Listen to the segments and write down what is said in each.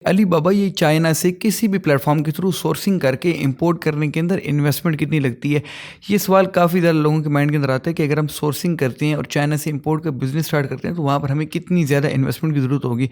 Alibaba ये China से किसी भी प्लेटफॉर्म के थ्रू सोर्सिंग करके इंपोर्ट करने के अंदर इन्वेस्टमेंट कितनी लगती है। ये सवाल काफ़ी ज़्यादा लोगों के माइंड के अंदर आता है कि अगर हम सोर्सिंग करते हैं और चाइना से इंपोर्ट का बिजनेस स्टार्ट करते हैं तो वहाँ पर हमें कितनी ज़्यादा इन्वेस्टमेंट की ज़रूरत होगी।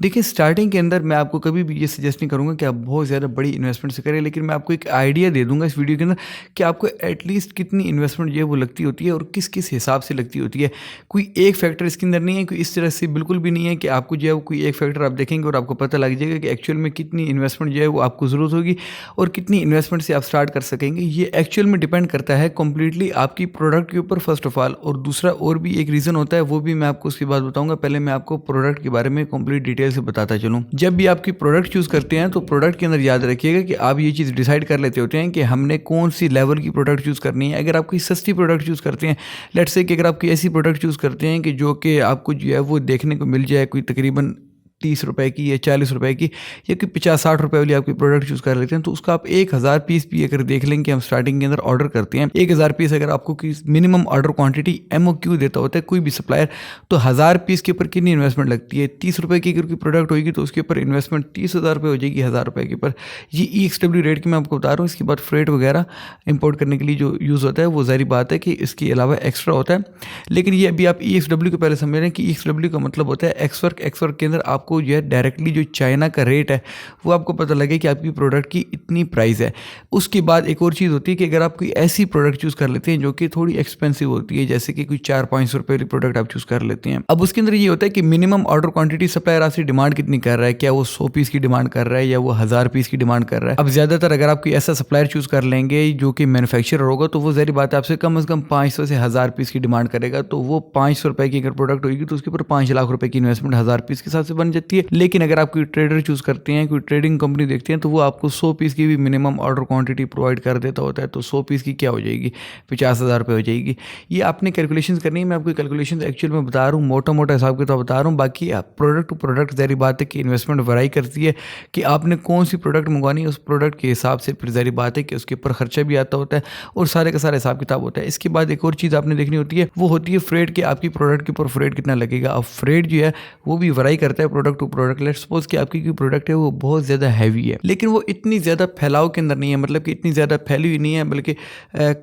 देखिए, स्टार्टिंग के अंदर मैं आपको कभी भी ये सजेस्ट नहीं करूँगा कि आप बहुत ज़्यादा बड़ी इन्वेस्टमेंट से करें, लेकिन मैं आपको एक आइडिया दे दूँगा इस वीडियो के अंदर कि आपको एटलीस्ट कितनी इन्वेस्टमेंट जो है वो लगती होती है और किस किस हिसाब से लगती होती है। कोई एक फैक्टर इसके अंदर नहीं है, कोई इस तरह से बिल्कुल भी नहीं है कि आपको जो है वो कोई एक फैक्टर आप देखेंगे और आपको पता लग जाएगा कि एक्चुअल में कितनी इन्वेस्टमेंट जो है वो आपको ज़रूरत होगी और कितनी इन्वेस्टमेंट से आप स्टार्ट कर सकेंगे। ये एक्चुअल में डिपेंड करता है कंप्लीटली आपकी प्रोडक्ट के ऊपर फर्स्ट ऑफ ऑल, और दूसरा और भी एक रीज़न होता है, वो भी मैं आपको उसकी बात बताऊंगा। पहले मैं आपको प्रोडक्ट के बारे में कंप्लीट डिटेल से बताता चलूँ। जब भी आपकी प्रोडक्ट चूज़ करते हैं तो प्रोडक्ट के अंदर याद रखिएगा कि आप ये चीज़ डिसाइड कर लेते होते हैं कि हमने कौन सी लेवल की प्रोडक्ट चूज़ करनी है। अगर आप कोई सस्ती प्रोडक्ट चूज़ करते हैं, लेट्स से कि अगर आप कोई ऐसी प्रोडक्ट चूज़ करते हैं कि जो कि आपको जो है वो देखने को मिल जाए कोई तकरीबन 30 रुपए की या 40 रुपए की, या कि 50-60 रुपए वाली आपकी प्रोडक्ट चूज़ कर लेते हैं, तो उसका आप 1000 पीस भी अगर देख लें कि हम स्टार्टिंग के अंदर ऑर्डर करते हैं 1000 पीस, अगर आपको मिनिमम ऑर्डर क्वांटिटी MOQ देता होता है कोई भी सप्लायर, तो 1000 पीस के ऊपर कितनी इन्वेस्टमेंट लगती है। 30 रुपए की अगर कोई प्रोडक्ट होगी तो उसके ऊपर इन्वेस्टमेंट 30,000 रुपये हो जाएगी 1000 रुपये के ऊपर। ये EXW रेट की मैं आपको बता रहा हूँ। इसके बाद फ्रेट वगैरह इंपोर्ट करने के लिए जो यूज़ होता है वो ज़ाहिर बात है कि इसके अलावा एक्स्ट्रा होता है, लेकिन ये अभी आप EXW को पहले समझ रहे हैं कि EXW का मतलब होता है एक्सवर्क के अंदर आपको जो है डायरेक्टली जो चाइना का रेट है वो आपको पता लगे कि आपकी प्रोडक्ट की इतनी प्राइस है। उसके बाद एक और चीज़ होती है कि अगर आप कोई ऐसी प्रोडक्ट चूज़ कर लेते हैं जो कि थोड़ी एक्सपेंसिव होती है, जैसे कि कोई 400-500 रुपये वाली प्रोडक्ट आप चूज़ कर लेते हैं, अब उसके अंदर ये होता है कि मिनिमम ऑर्डर क्वांटिटी सप्लायर आपसे डिमांड कितनी कर रहा है, क्या वो 100 पीस की डिमांड कर रहा है या वो 1000 पीस की डिमांड कर रहा है। अब ज़्यादातर अगर आप कोई ऐसा सप्लायर चूज़ कर लेंगे जो कि मैन्युफैक्चरर होगा तो वो ज़ाहिर बात है आपसे कम से कम 500 से 1000 पीस की डिमांड करेगा, तो वो 500 रुपये की अगर प्रोडक्ट होगी तो उसके ऊपर 5 लाख रुपये की इन्वेस्टमेंट 1000 पीस के हिसाब से बन जाती है। लेकिन अगर आप कोई ट्रेडर चूज़ करते हैं, कोई ट्रेडिंग कंपनी देखते हैं, तो वो आपको 100 पीस की भी मिनिमम ऑर्डर क्वांटिटी प्रोवाइड कर देता होता है, तो 100 पीस की क्या हो जाएगी, 50,000 रुपये हो जाएगी। ये आपने कैलकुलेशन करनी है, मैं आपको कैलकुलेशन एक्चुअल में बता रहा हूँ, मोटा मोटा हिसाब किताब बता रहा हूँ। बाकी आप प्रोडक्ट टू प्रोडक्ट ज़ाहिर बात है कि इन्वेस्टमेंट वराई करती है कि आपने कौन सी प्रोडक्ट मंगवानी है, उस प्रोडक्ट के हिसाब से फिर ज़ाहिर बात है कि उसके ऊपर खर्चा भी आता होता है और सारे का सारा हिसाब किताब होता है। इसके बाद एक और चीज़ आपने देखनी होती है, वो होती है फ्रेट, कि आपकी प्रोडक्ट के ऊपर फ्रेट कितना लगेगा। अब फ्रेट जो है वो भी वराई करता है product to product. Let's suppose कि आपकी कोई प्रोडक्ट है वो बहुत ज़्यादा हैवी है, लेकिन वो इतनी ज़्यादा फैलाव के अंदर नहीं है, मतलब कि इतनी ज़्यादा फैली हुई नहीं है, बल्कि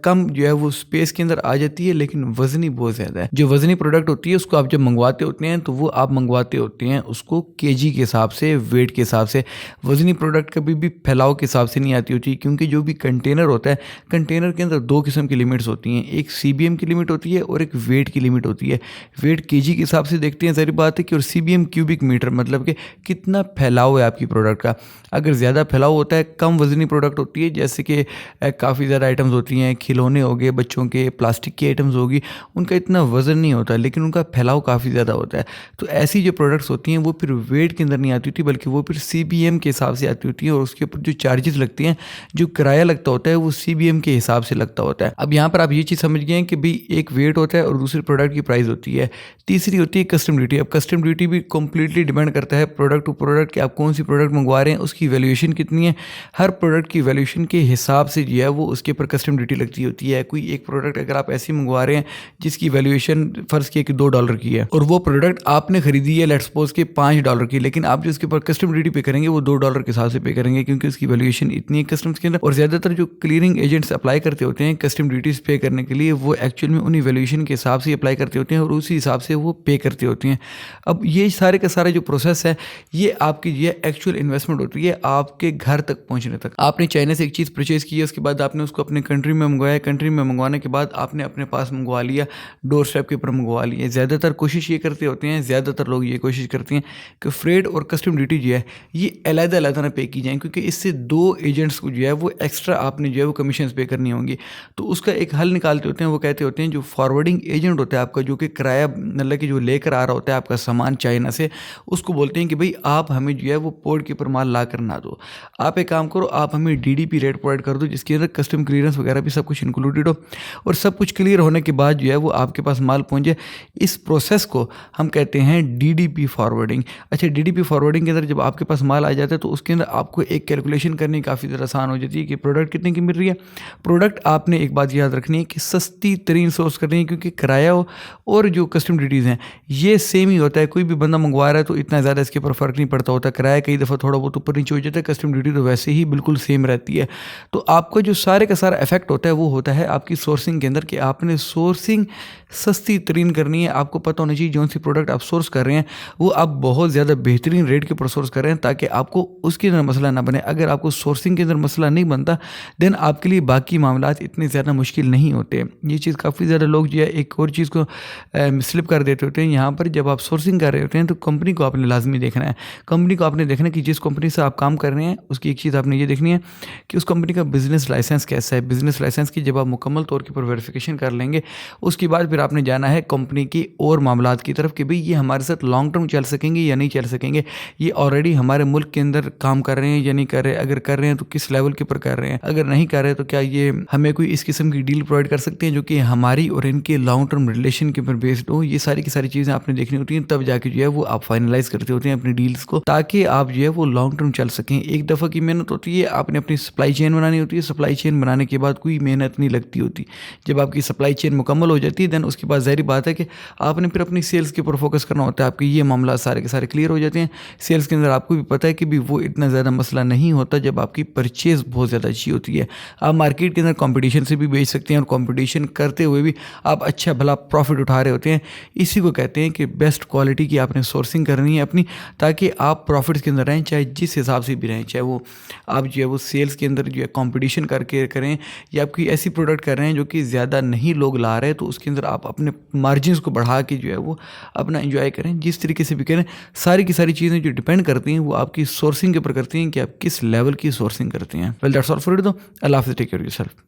कम जो है वो स्पेस के अंदर आ जाती है, लेकिन वजनी बहुत ज़्यादा है। जो वजनी प्रोडक्ट होती है उसको आप जब मंगवाते होते हैं तो वो आप मंगवाते होते हैं उसको केजी के हिसाब से, वेट के हिसाब से। वजनी प्रोडक्ट कभी भी फैलाव के हिसाब से नहीं आती होती, क्योंकि जो भी कंटेनर होता है, कंटेनर के अंदर 2 किस्म की लिमिट्स होती हैं, एक CBM की लिमिट होती है और एक वेट की लिमिट होती है। वेट केजी के हिसाब से देखते हैं ज़ाहिर बात है कि, और CBM क्यूबिक मीटर, मतलब कि कितना फैलाव है आपकी प्रोडक्ट का। अगर ज़्यादा फैलाव होता है, कम वजनी प्रोडक्ट होती है, जैसे कि काफ़ी ज़्यादा आइटम्स होती हैं, खिलौने हो गए बच्चों के, प्लास्टिक की आइटम्स होगी, उनका इतना वज़न नहीं होता लेकिन उनका फैलाव काफ़ी ज़्यादा होता है। तो ऐसी जो प्रोडक्ट्स होती हैं वो फिर वेट के अंदर नहीं आती होती, बल्कि वो फिर CBM के हिसाब से आती होती हैं, और उसके ऊपर जो चार्जेस लगते हैं, जो किराया लगता होता है, वो CBM के हिसाब से लगता होता है। अब यहाँ पर आप ये चीज़ समझ गए हैं कि भाई एक वेट होता है और दूसरी प्रोडक्ट की प्राइस होती है। तीसरी होती है कस्टम ड्यूटी। अब कस्टम ड्यूटी भी कंप्लीटली डिपेंड करता है प्रोडक्ट टू प्रोडक्ट कि आप कौन सी प्रोडक्ट मंगवा रहे हैं, उसकी वैल्यूएशन कितनी है। हर प्रोडक्ट की वैल्यूएशन के हिसाब से जो है वो उसके ऊपर कस्टम ड्यूटी लगती होती है। कोई एक प्रोडक्ट अगर आप ऐसी मंगवा रहे हैं जिसकी वैल्यूएशन फ़र्ज़ किया कि $2 की है, और वो प्रोडक्ट आपने खरीदी है लेट्स सपोज के $5 की, लेकिन आप जो उसके ऊपर कस्टम ड्यूटी पे करेंगे वो $2 के हिसाब से पे करेंगे, क्योंकि उसकी वैल्यूएशन इतनी है कस्टम्स के अंदर। और ज़्यादातर जो क्लियरिंग एजेंट्स अप्लाई करते होते हैं कस्टम ड्यूटीज़ पे करने के लिए, वो एक्चुअल में उन्हीं वैल्यूएशन के हिसाब से अप्लाई करते होते हैं और उसी हिसाब से वो पे करते होते हैं। अब ये सारे का सारा जो प्रोसेस है, ये आपकी ये एक्चुअल इन्वेस्टमेंट होती है आपके घर तक पहुंचने तक। आपने चाइना से एक चीज़ परचेज़ की है, उसके बाद आपने उसको अपने कंट्री में मंगवाया, कंट्री में मंगवाने के बाद आपने अपने पास मंगवा लिया, डोर स्टेप के ऊपर मंगवा लिया। ज़्यादातर कोशिश ये करते होते हैं, ज़्यादातर लोग ये कोशिश करते हैं कि फ्रेट और कस्टम ड्यूटी जो है ये अलग-अलग ना पे की जाए, क्योंकि इससे 2 एजेंट्स को जो है वो एक्स्ट्रा आपने जो है वो कमीशन पे करनी होंगी। तो उसका एक हल निकालते होते हैं, वो कहते होते हैं जो फॉरवर्डिंग एजेंट होता है आपका, जो कि किराया मतलब कि जो लेकर आ रहा होता है आपका सामान चाइना से, उसको बोलते हैं कि भाई आप हमें जो है वो पोर्ट के ऊपर माल ला कर ना दो, आप एक काम करो, आप हमें DDP रेट प्रोवाइड कर दो जिसके अंदर कस्टम क्लियरेंस वगैरह भी सब कुछ इंक्लूडेड हो, और सब कुछ क्लियर होने के बाद जो है वो आपके पास माल पहुंचे। इस प्रोसेस को हम कहते हैं DDP फॉरवर्डिंग। अच्छा, DDP फॉरवर्डिंग के अंदर जब आपके पास माल आ जाता है तो उसके अंदर आपको एक कैलकुलेशन करनी काफ़ी ज़्यादा आसान हो जाती है कि प्रोडक्ट कितने की मिल रही है। प्रोडक्ट आपने एक बात याद रखनी है कि सस्ती तरीन सोर्स करनी है, क्योंकि किराया और जो कस्टम ड्यूटीज़ हैं ये सेम ही होता है। कोई भी बंदा मंगवा रहा है तो इतना ज़्यादा इसके ऊपर फ़र्क नहीं पड़ता होता, किराया कई दफ़ा थोड़ा बहुत ऊपर नीचे हो जाता है, कस्टम ड्यूटी तो वैसे ही बिल्कुल सेम रहती है। तो आपका जो सारे का सारा इफेक्ट होता है वो होता है आपकी सोर्सिंग के अंदर, कि आपने सोर्सिंग सस्ती तरीन करनी है। आपको पता होना चाहिए जौन सी प्रोडक्ट आप सोर्स कर रहे हैं वो आप बहुत ज़्यादा बेहतरीन रेट के ऊपर सोर्स कर रहे हैं, ताकि आपको उसके अंदर मसला ना बने। अगर आपको सोर्सिंग के अंदर मसला नहीं बनता, देन आपके लिए बाकी मामलात इतने ज़्यादा मुश्किल नहीं होते। ये चीज़ काफ़ी ज़्यादा लोग जो है एक और चीज़ को स्लिप कर देते होते हैं यहाँ पर। जब आप सोर्सिंग कर रहे होते हैं तो कंपनी को आपने लाजमी देखना है। कंपनी को आपने देखना है कि जिस कंपनी से आप काम कर रहे हैं उसकी एक चीज़ आपने ये देखनी है कि उस कंपनी का बिज़नेस लाइसेंस कैसा है। बिज़नेस लाइसेंस की जब आप मुकम्मल तौर के ऊपर वेरिफिकेशन कर लेंगे, उसके बाद फिर आपने जाना है कंपनी की और मामलात की तरफ कि भाई ये हमारे साथ लॉन्ग टर्म चल सकेंगे या नहीं चल सकेंगे, ये ऑलरेडी हमारे मुल्क के अंदर काम कर रहे हैं या नहीं कर रहे, अगर कर रहे हैं तो किस लेवल के ऊपर कर रहे हैं, अगर नहीं कर रहे तो क्या ये हमें कोई इस किस्म की डील प्रोवाइड कर सकते हैं जो कि हमारी और इनके लॉन्ग टर्म रिलेशन के ऊपर बेस्ड हो। ये सारी की सारी चीज़ें आपने देखनी होती हैं, तब जाके जो है वो आप फाइनलाइज करते होते हैं अपनी डील्स को, ताकि आप जो है वो लॉन्ग टर्म चल सकें। एक दफ़ा की मेहनत होती है, आपने अपनी सप्लाई चेन बनानी होती है। सप्लाई चेन बनाने के बाद कोई मेहनत नहीं लगती होती। जब आपकी सप्लाई चेन मुकम्मल हो जाती है देन उसके बाद ज़ाहिर बात है कि आपने फिर अपनी सेल्स के ऊपर फोकस करना होता है। आपके ये मामला सारे के सारे क्लियर हो जाते हैं। सेल्स के अंदर आपको भी पता है कि भी वो इतना ज़्यादा मसला नहीं होता जब आपकी परचेज़ बहुत ज़्यादा अच्छी होती है। आप मार्केट के अंदर कंपटीशन से भी बेच सकते हैं और कंपटीशन करते हुए भी आप अच्छा भला प्रॉफिट उठा रहे होते हैं। इसी को कहते हैं कि बेस्ट क्वालिटी की आपने सोर्सिंग करनी है अपनी, ताकि आप प्रॉफिट्स के अंदर रहें, चाहे जिस हिसाब से भी रहें, चाहे वो आप जो है वो सेल्स के अंदर जो है कंपटीशन करके करें या आप कोई ऐसी प्रोडक्ट कर रहे हैं जो कि ज़्यादा नहीं लोग ला रहे हैं, तो उसके अंदर आप अपने मार्जिन्स को बढ़ा के जो है वो अपना एंजॉय करें। जिस तरीके से भी करें, सारी की सारी चीज़ें जो डिपेंड करती हैं वो आपकी सोर्सिंग के ऊपर करती हैं कि आप किस लेवल की सोर्सिंग करते हैं। Well that's all for it. दो अल्लाह हाफ़िज़, टेक केयर ऑफ योरसेल्फ।